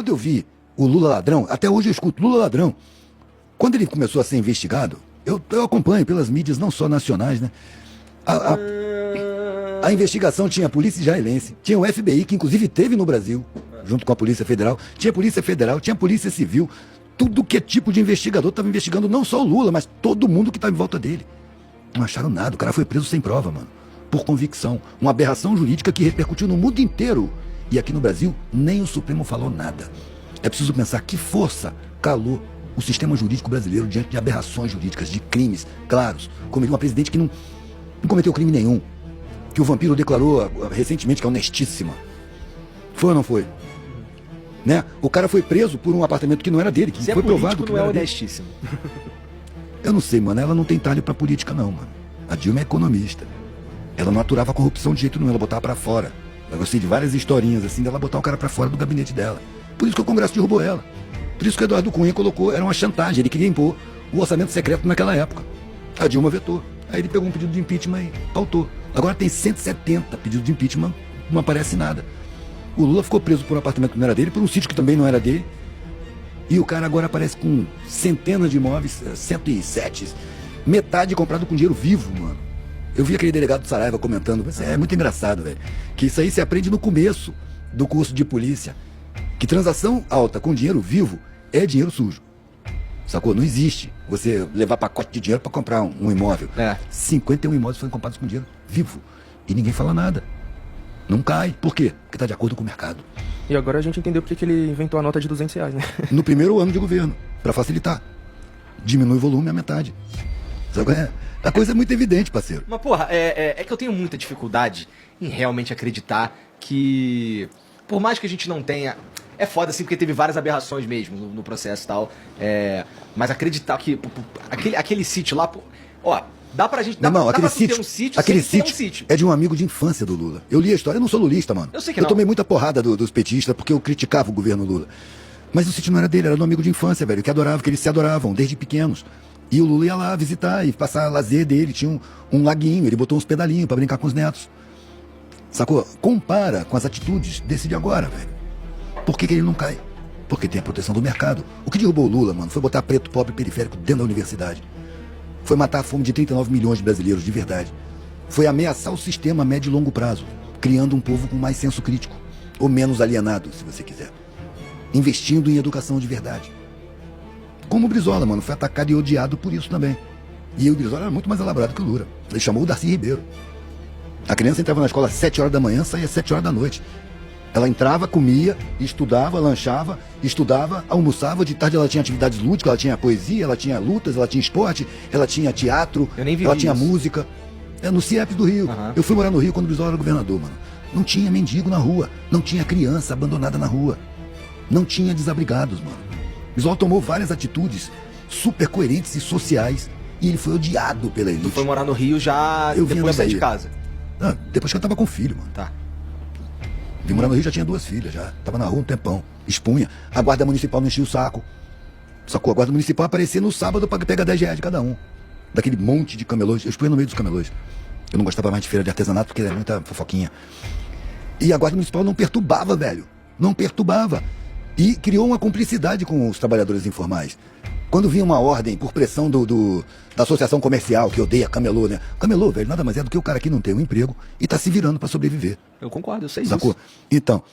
Quando eu vi o Lula ladrão, até hoje eu escuto Lula ladrão. Quando ele começou a ser investigado, eu acompanho pelas mídias, não só nacionais, né? A investigação tinha a polícia israelense, tinha o FBI, que inclusive teve no Brasil, junto com a Polícia Federal, tinha a Polícia Federal, tinha a Polícia Civil, tudo que é tipo de investigador estava investigando não só o Lula, mas todo mundo que estava em volta dele. Não acharam nada, o cara foi preso sem prova, mano. Por convicção. Uma aberração jurídica que repercutiu no mundo inteiro. E aqui no Brasil, nem o Supremo falou nada. É preciso pensar que força calou o sistema jurídico brasileiro diante de aberrações jurídicas, de crimes claros, como uma presidente que não cometeu crime nenhum, que o vampiro declarou recentemente que é honestíssima. Foi ou não foi? Né? O cara foi preso por um apartamento que não era dele, que Se foi é provado que não não é era honestíssimo. Eu não sei, mano, ela não tem talho pra política não, mano. A Dilma é economista. Ela não aturava a corrupção de jeito nenhum, ela botava pra fora. Eu gostei de várias historinhas assim, dela botar o cara pra fora do gabinete dela. Por isso que o Congresso derrubou ela. Por isso que o Eduardo Cunha colocou, era uma chantagem, ele queria impor o orçamento secreto naquela época. A Dilma vetou. Aí ele pegou um pedido de impeachment e pautou. Agora tem 170 pedidos de impeachment, não aparece nada. O Lula ficou preso por um apartamento que não era dele, por um sítio que também não era dele. E o cara agora aparece com centenas de imóveis, 107, metade comprado com dinheiro vivo, mano. Eu vi aquele delegado do Saraiva comentando, é muito engraçado, velho, que isso aí se aprende no começo do curso de polícia, que transação alta com dinheiro vivo é dinheiro sujo. Sacou? Não existe você levar pacote de dinheiro pra comprar um imóvel. 51 imóveis foram comprados com dinheiro vivo e ninguém fala nada. Não cai. Por quê? Porque tá de acordo com o mercado. E agora a gente entendeu porque que ele inventou a nota de R$200, né? No primeiro ano de governo, pra facilitar. Diminui o volume à metade. Sabe? A coisa é muito evidente, parceiro. Mas, porra, é que eu tenho muita dificuldade em realmente acreditar que, por mais que a gente não tenha... É foda, assim, porque teve várias aberrações mesmo no processo e tal. Mas acreditar que aquele sítio lá... Ó, dá pra gente... Dá aquele pra ter um sítio aquele sem ter sítio um sítio. é de um amigo de infância do Lula. Eu li a história, eu não sou lulista, mano. Eu sei que não. Eu tomei muita porrada dos petistas porque eu criticava o governo Lula. Mas o sítio não era dele, era do amigo de infância, velho, que adorava, que eles se adoravam desde pequenos. E o Lula ia lá visitar e passar lazer dele, tinha um laguinho, ele botou uns pedalinhos pra brincar com os netos. Sacou? Compara com as atitudes desse de agora, velho. Por que ele não cai? Porque tem a proteção do mercado. O que derrubou o Lula, mano, foi botar preto, pobre, periférico dentro da universidade. Foi matar a fome de 39 milhões de brasileiros, de verdade. Foi ameaçar o sistema a médio e longo prazo, criando um povo com mais senso crítico, ou menos alienado, se você quiser. Investindo em educação de verdade. Como o Brizola, mano, foi atacado e odiado por isso também. E o Brizola era muito mais elaborado que o Lula. Ele chamou o Darcy Ribeiro. A criança entrava na escola às 7 horas da manhã, saía às 7 horas da noite. Ela entrava, comia, estudava, lanchava, estudava, almoçava, de tarde ela tinha atividades lúdicas, ela tinha poesia, ela tinha lutas, ela tinha esporte, ela tinha teatro, ela tinha música. No CIEP do Rio. Eu fui morar no Rio quando o Brizola era governador, mano. Não tinha mendigo na rua, não tinha criança abandonada na rua, não tinha desabrigados, mano. O Brizola tomou várias atitudes super coerentes e sociais e ele foi odiado pela elite. Tu foi morar no Rio já depois de sair de casa? Não, depois que eu tava com filho, mano. Tá. Vim morar no Rio, já tinha 2 filhas, já. Tava na rua um tempão. Expunha. A guarda municipal não enchia o saco. Sacou? A guarda municipal aparecia no sábado pra pegar R$10 de cada um. Daquele monte de camelôs. Eu expunha no meio dos camelôs. Eu não gostava mais de feira de artesanato porque era muita fofoquinha. E a guarda municipal não perturbava, velho. Não perturbava. E criou uma cumplicidade com os trabalhadores informais. Quando vinha uma ordem por pressão da associação comercial, que odeia camelô, né? Camelô, velho, nada mais é do que o cara que não tem um emprego e tá se virando pra sobreviver. Eu concordo, eu sei Sacou? disso.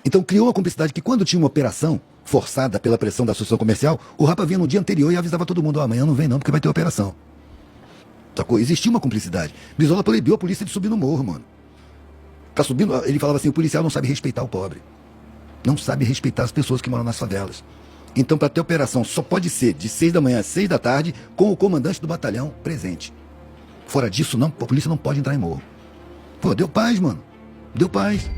Então criou uma cumplicidade que quando tinha uma operação forçada pela pressão da associação comercial, o Rapa vinha no dia anterior e avisava todo mundo, amanhã não vem não, porque vai ter operação. Sacou? Existia uma cumplicidade. Brizola proibiu a polícia de subir no morro, mano. Tá subindo, ele falava assim, o policial não sabe respeitar o pobre. Não sabe respeitar as pessoas que moram nas favelas. Então, para ter operação, só pode ser de 6 da manhã às 6 da tarde, com o comandante do batalhão presente. Fora disso, não, a polícia não pode entrar em morro. Pô, deu paz, mano. Deu paz.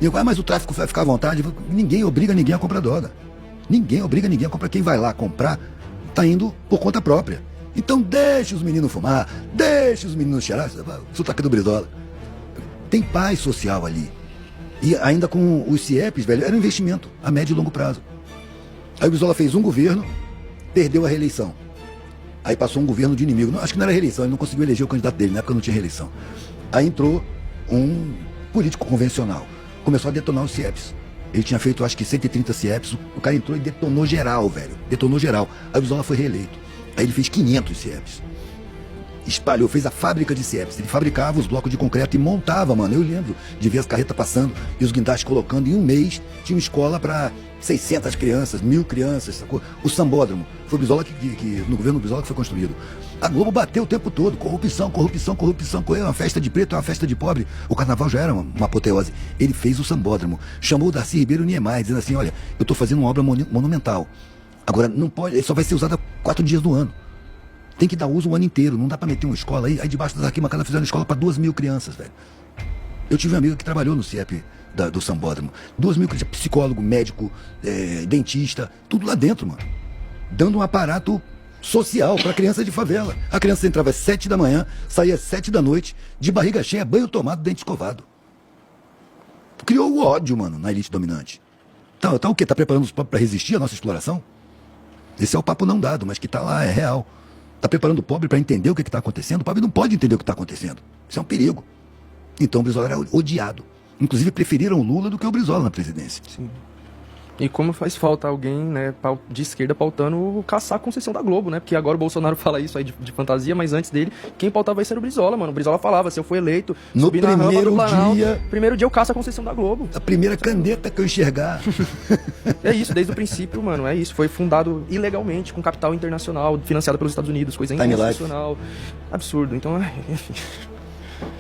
E eu, mas o tráfico vai ficar à vontade. Ninguém obriga ninguém a comprar droga. Ninguém obriga ninguém a comprar. Quem vai lá comprar, tá indo por conta própria. Então, deixa os meninos fumar, deixa os meninos cheirar. Sotaque do Brizola. Tem paz social ali. E ainda com os CIEPs, velho, era um investimento a médio e longo prazo. Aí o Brizola fez um governo, perdeu a reeleição. Aí passou um governo de inimigo. Não, acho que não era reeleição, ele não conseguiu eleger o candidato dele, na época não tinha reeleição. Aí entrou um político convencional. Começou a detonar os CIEPs. Ele tinha feito, acho que 130 CIEPs. O cara entrou e detonou geral, velho. Detonou geral. Aí o Brizola foi reeleito. Aí ele fez 500 CIEPs. Espalhou, fez a fábrica de CIEPs. Ele fabricava os blocos de concreto e montava, mano. Eu lembro de ver as carretas passando e os guindastes colocando. Em um mês, tinha uma escola para 600 crianças, 1000 crianças, sacou? O Sambódromo. Foi o Brizola que no governo do Brizola que foi construído. A Globo bateu o tempo todo. Corrupção, corrupção, corrupção. É uma festa de preto, é uma festa de pobre. O carnaval já era uma apoteose. Ele fez o Sambódromo. Chamou o Darcy Ribeiro Niemeyer, dizendo assim, olha, eu tô fazendo uma obra monumental. Agora, não pode, ele só vai ser usada 4 dias do ano. Tem que dar uso o ano inteiro, não dá pra meter uma escola aí. Aí debaixo das arquibancadas fizeram escola pra 2.000 crianças, velho. Eu tive um amigo que trabalhou no CIEP do Sambódromo. 2.000 crianças, psicólogo, médico, dentista, tudo lá dentro, mano. Dando um aparato social pra criança de favela. A criança entrava às 7 da manhã, saía às 7 da noite, de barriga cheia, banho tomado, dente escovado. Criou o ódio, mano, na elite dominante. Tá o quê? Tá preparando os pobres pra resistir à nossa exploração? Esse é o papo não dado, mas que tá lá, é real. Tá preparando o pobre para entender o que está acontecendo? O pobre não pode entender o que está acontecendo. Isso é um perigo. Então o Brizola era odiado. Inclusive preferiram o Lula do que o Brizola na presidência. Sim. E como faz falta alguém, né, de esquerda pautando caçar a concessão da Globo, né? Porque agora o Bolsonaro fala isso aí de fantasia, mas antes dele, quem pautava isso era o Brizola, mano. O Brizola falava, se eu for eleito, no subir na rampa primeiro do Planalto, dia, primeiro dia eu caço a concessão da Globo. a primeira caneta que eu enxergar. É isso, desde o princípio, mano, é isso. Foi fundado ilegalmente, com capital internacional, financiado pelos Estados Unidos, coisa Time internacional. Absurdo. Então, enfim.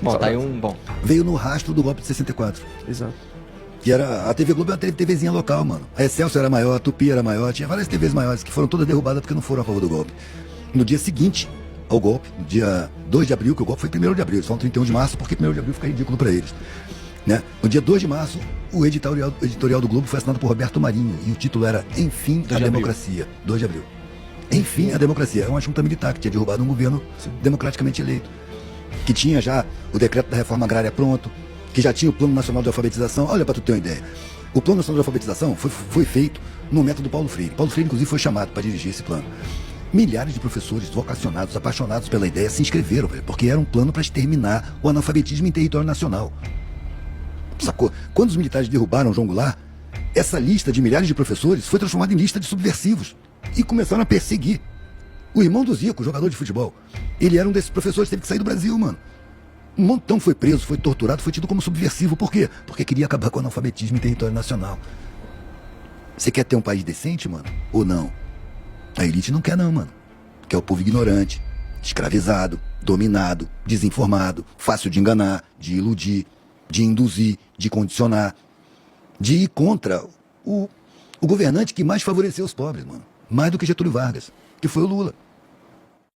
Bom, tá aí um... Bom, Veio no rastro do golpe de 64. Exato. Que era a TV Globo era uma TVzinha local, mano. A Excelsior era maior, a Tupi era maior, tinha várias TVs maiores que foram todas derrubadas porque não foram a favor do golpe. No dia seguinte ao golpe, no dia 2 de abril, que o golpe foi 1º de abril, eles falam 31 de março porque 1º de abril fica ridículo pra eles. Né? No dia 2 de março, o editorial do Globo foi assinado por Roberto Marinho e o título era Enfim a Democracia. 2 de abril. Enfim a Democracia. É uma junta militar que tinha derrubado um governo democraticamente eleito. Que tinha já o decreto da reforma agrária pronto, que já tinha o Plano Nacional de Alfabetização. Olha para tu ter uma ideia. O Plano Nacional de Alfabetização foi feito no método Paulo Freire. Paulo Freire, inclusive, foi chamado para dirigir esse plano. Milhares de professores vocacionados, apaixonados pela ideia, se inscreveram, velho, porque era um plano para exterminar o analfabetismo em território nacional. Sacou? Quando os militares derrubaram João Goulart, essa lista de milhares de professores foi transformada em lista de subversivos e começaram a perseguir. O irmão do Zico, jogador de futebol, ele era um desses professores, teve que sair do Brasil, mano. Um montão foi preso, foi torturado, foi tido como subversivo. Por quê? Porque queria acabar com o analfabetismo em território nacional. Você quer ter um país decente, mano? Ou não? A elite não quer não, mano. Quer o povo ignorante, escravizado, dominado, desinformado, fácil de enganar, de iludir, de induzir, de condicionar, de ir contra o governante que mais favoreceu os pobres, mano. Mais do que Getúlio Vargas, que foi o Lula.